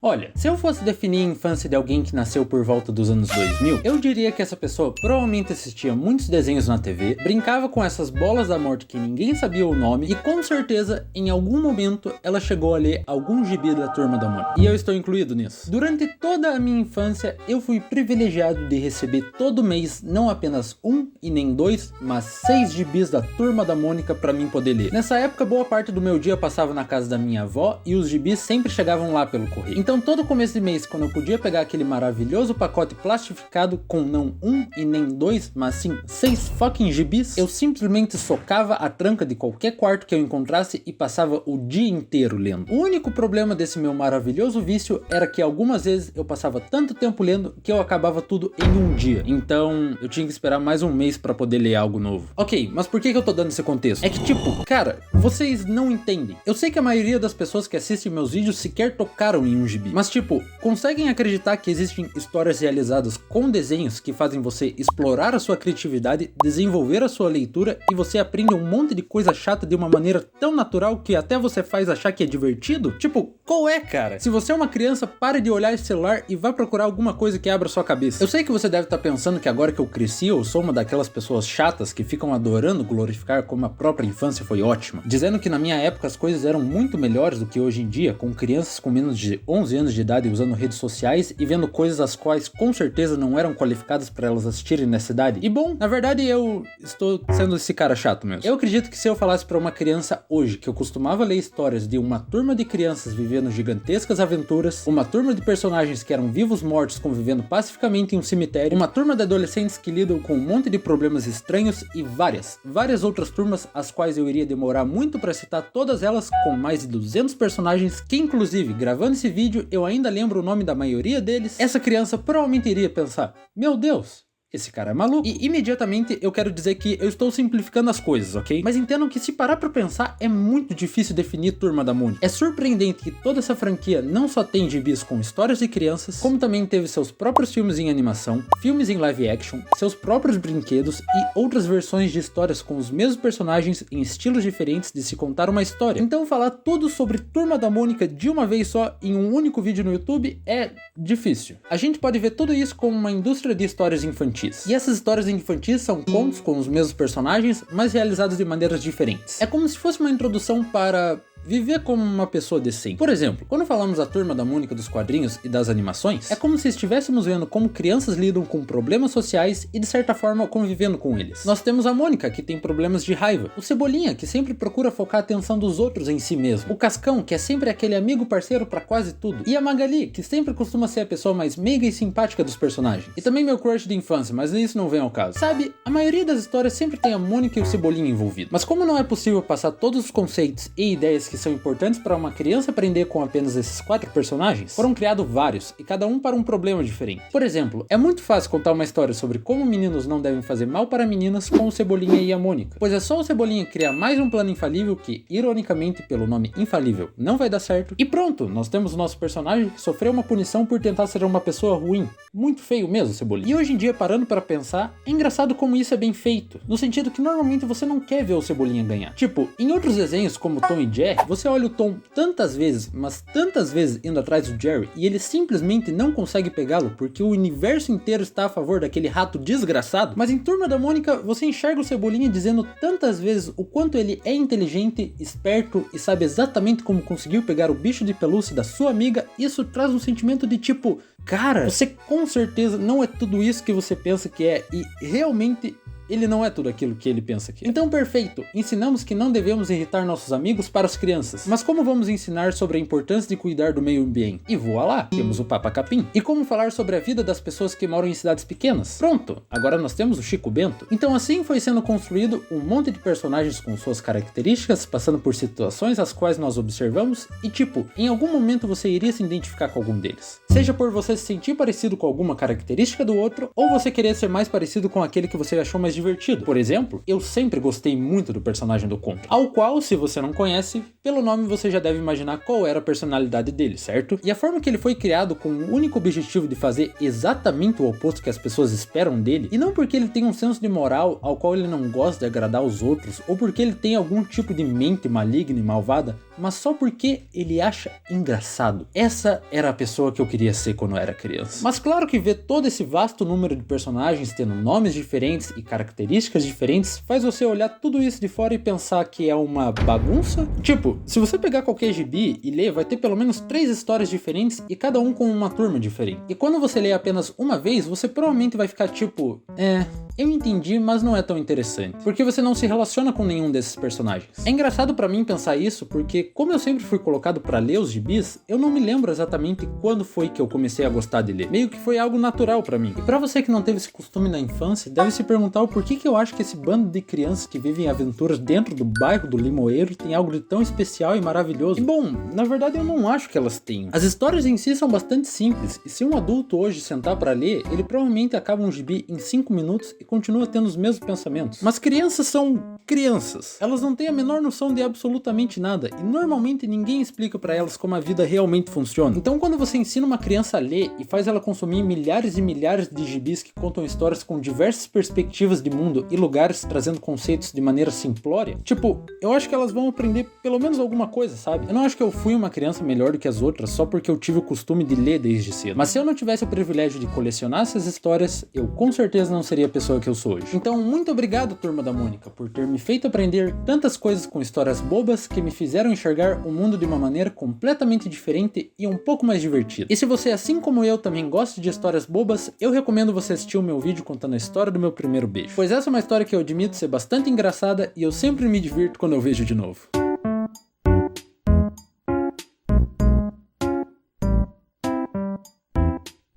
Olha, se eu fosse definir a infância de alguém que nasceu por volta dos anos 2000, eu diria que essa pessoa provavelmente assistia muitos desenhos na TV, brincava com essas bolas da morte que ninguém sabia o nome e com certeza, em algum momento, ela chegou a ler algum gibi da Turma da Mônica. E eu estou incluído nisso. Durante toda a minha infância, eu fui privilegiado de receber todo mês não apenas um e nem dois, mas 6 gibis da Turma da Mônica para mim poder ler. Nessa época, boa parte do meu dia passava na casa da minha avó e os gibis sempre chegavam lá pelo correio. Então todo começo de mês, quando eu podia pegar aquele maravilhoso pacote plastificado com não um e nem dois, mas sim 6 fucking gibis, eu simplesmente socava a tranca de qualquer quarto que eu encontrasse e passava o dia inteiro lendo. O único problema desse meu maravilhoso vício era que algumas vezes eu passava tanto tempo lendo que eu acabava tudo em um dia. Então eu tinha que esperar mais um mês pra poder ler algo novo. Ok, mas por que eu tô dando esse contexto? É que tipo, cara, vocês não entendem. Eu sei que a maioria das pessoas que assistem meus vídeos sequer tocaram em um gibi. Mas tipo, conseguem acreditar que existem histórias realizadas com desenhos que fazem você explorar a sua criatividade, desenvolver a sua leitura e você aprende um monte de coisa chata de uma maneira tão natural que até você faz achar que é divertido? Tipo, qual é, cara? Se você é uma criança, pare de olhar esse celular e vá procurar alguma coisa que abra sua cabeça. Eu sei que você deve estar pensando que agora que eu cresci, eu sou uma daquelas pessoas chatas que ficam adorando glorificar como a própria infância foi ótima, dizendo que na minha época as coisas eram muito melhores do que hoje em dia, com crianças com menos de 11 anos de idade usando redes sociais e vendo coisas as quais com certeza não eram qualificadas para elas assistirem nessa idade. E bom, na verdade eu estou sendo esse cara chato mesmo. Eu acredito que se eu falasse para uma criança hoje que eu costumava ler histórias de uma turma de crianças vivendo gigantescas aventuras, uma turma de personagens que eram vivos mortos convivendo pacificamente em um cemitério, uma turma de adolescentes que lidam com um monte de problemas estranhos e várias outras turmas as quais eu iria demorar muito para citar todas elas com mais de 200 personagens que inclusive gravando esse vídeo eu ainda lembro o nome da maioria deles, essa criança provavelmente iria pensar, meu Deus, esse cara é maluco. E imediatamente eu quero dizer que eu estou simplificando as coisas, ok? Mas entendam que se parar pra pensar, é muito difícil definir Turma da Mônica. É surpreendente que toda essa franquia não só tem gibis com histórias de crianças, como também teve seus próprios filmes em animação, filmes em live action, seus próprios brinquedos e outras versões de histórias com os mesmos personagens em estilos diferentes de se contar uma história. Então falar tudo sobre Turma da Mônica de uma vez só em um único vídeo no YouTube é difícil. A gente pode ver tudo isso como uma indústria de histórias infantis. E essas histórias infantis são contos com os mesmos personagens, mas realizados de maneiras diferentes. É como se fosse uma introdução para viver como uma pessoa decente. Por exemplo, quando falamos da Turma da Mônica dos quadrinhos e das animações, é como se estivéssemos vendo como crianças lidam com problemas sociais e de certa forma convivendo com eles. Nós temos a Mônica, que tem problemas de raiva, o Cebolinha, que sempre procura focar a atenção dos outros em si mesmo, o Cascão, que é sempre aquele amigo parceiro pra quase tudo, e a Magali, que sempre costuma ser a pessoa mais meiga e simpática dos personagens. E também meu crush de infância, mas isso não vem ao caso. Sabe, a maioria das histórias sempre tem a Mônica e o Cebolinha envolvidos. Mas como não é possível passar todos os conceitos e ideias que são importantes para uma criança aprender com apenas esses 4 personagens, foram criados vários, e cada um para um problema diferente. Por exemplo, é muito fácil contar uma história sobre como meninos não devem fazer mal para meninas com o Cebolinha e a Mônica, pois é só o Cebolinha criar mais um plano infalível que, ironicamente pelo nome infalível, não vai dar certo, e pronto, nós temos o nosso personagem que sofreu uma punição por tentar ser uma pessoa ruim. Muito feio mesmo, Cebolinha. E hoje em dia, parando para pensar, é engraçado como isso é bem feito, no sentido que normalmente você não quer ver o Cebolinha ganhar. Tipo, em outros desenhos como Tom e Jerry, você olha o Tom tantas vezes, mas tantas vezes indo atrás do Jerry e ele simplesmente não consegue pegá-lo porque o universo inteiro está a favor daquele rato desgraçado. Mas em Turma da Mônica, você enxerga o Cebolinha dizendo tantas vezes o quanto ele é inteligente, esperto e sabe exatamente como conseguiu pegar o bicho de pelúcia da sua amiga. Isso traz um sentimento de tipo, cara, você com certeza não é tudo isso que você pensa que é e realmente ele não é tudo aquilo que ele pensa que é. Então perfeito, ensinamos que não devemos irritar nossos amigos para as crianças. Mas como vamos ensinar sobre a importância de cuidar do meio ambiente? E voa lá, temos o Papa Capim. E como falar sobre a vida das pessoas que moram em cidades pequenas? Pronto, agora nós temos o Chico Bento. Então assim foi sendo construído um monte de personagens com suas características, passando por situações as quais nós observamos e tipo, em algum momento você iria se identificar com algum deles. Seja por você se sentir parecido com alguma característica do outro, ou você querer ser mais parecido com aquele que você achou mais divertido. Por exemplo, eu sempre gostei muito do personagem do Contra, ao qual, se você não conhece, pelo nome você já deve imaginar qual era a personalidade dele, certo? E a forma que ele foi criado com o único objetivo de fazer exatamente o oposto que as pessoas esperam dele, e não porque ele tem um senso de moral ao qual ele não gosta de agradar os outros, ou porque ele tem algum tipo de mente maligna e malvada, mas só porque ele acha engraçado. Essa era a pessoa que eu queria ser quando eu era criança. Mas claro que ver todo esse vasto número de personagens tendo nomes diferentes e características diferentes faz você olhar tudo isso de fora e pensar que é uma bagunça. Tipo, se você pegar qualquer gibi e ler, vai ter pelo menos 3 histórias diferentes e cada um com uma turma diferente. E quando você lê apenas uma vez, você provavelmente vai ficar tipo, eu entendi, mas não é tão interessante, porque você não se relaciona com nenhum desses personagens. É engraçado pra mim pensar isso, porque como eu sempre fui colocado pra ler os gibis, eu não me lembro exatamente quando foi que eu comecei a gostar de ler. Meio que foi algo natural pra mim. E pra você que não teve esse costume na infância, deve se perguntar o porquê que eu acho que esse bando de crianças que vivem aventuras dentro do bairro do Limoeiro tem algo de tão especial e maravilhoso. E bom, na verdade eu não acho que elas tenham. As histórias em si são bastante simples, e se um adulto hoje sentar pra ler, ele provavelmente acaba um gibi em 5 minutos e continua tendo os mesmos pensamentos. Mas crianças são crianças. Elas não têm a menor noção de absolutamente nada, e normalmente ninguém explica pra elas como a vida realmente funciona. Então quando você ensina uma criança a ler e faz ela consumir milhares e milhares de gibis que contam histórias com diversas perspectivas de mundo e lugares trazendo conceitos de maneira simplória, tipo, eu acho que elas vão aprender pelo menos alguma coisa, sabe? Eu não acho que eu fui uma criança melhor do que as outras só porque eu tive o costume de ler desde cedo. Mas se eu não tivesse o privilégio de colecionar essas histórias, eu com certeza não seria a pessoa que eu sou hoje. Então, muito obrigado, Turma da Mônica, por ter me feito aprender tantas coisas com histórias bobas que me fizeram enxergar o mundo de uma maneira completamente diferente e um pouco mais divertida. E se você, assim como eu, também gosta de histórias bobas, eu recomendo você assistir o meu vídeo contando a história do meu primeiro beijo, pois essa é uma história que eu admito ser bastante engraçada e eu sempre me divirto quando eu vejo de novo.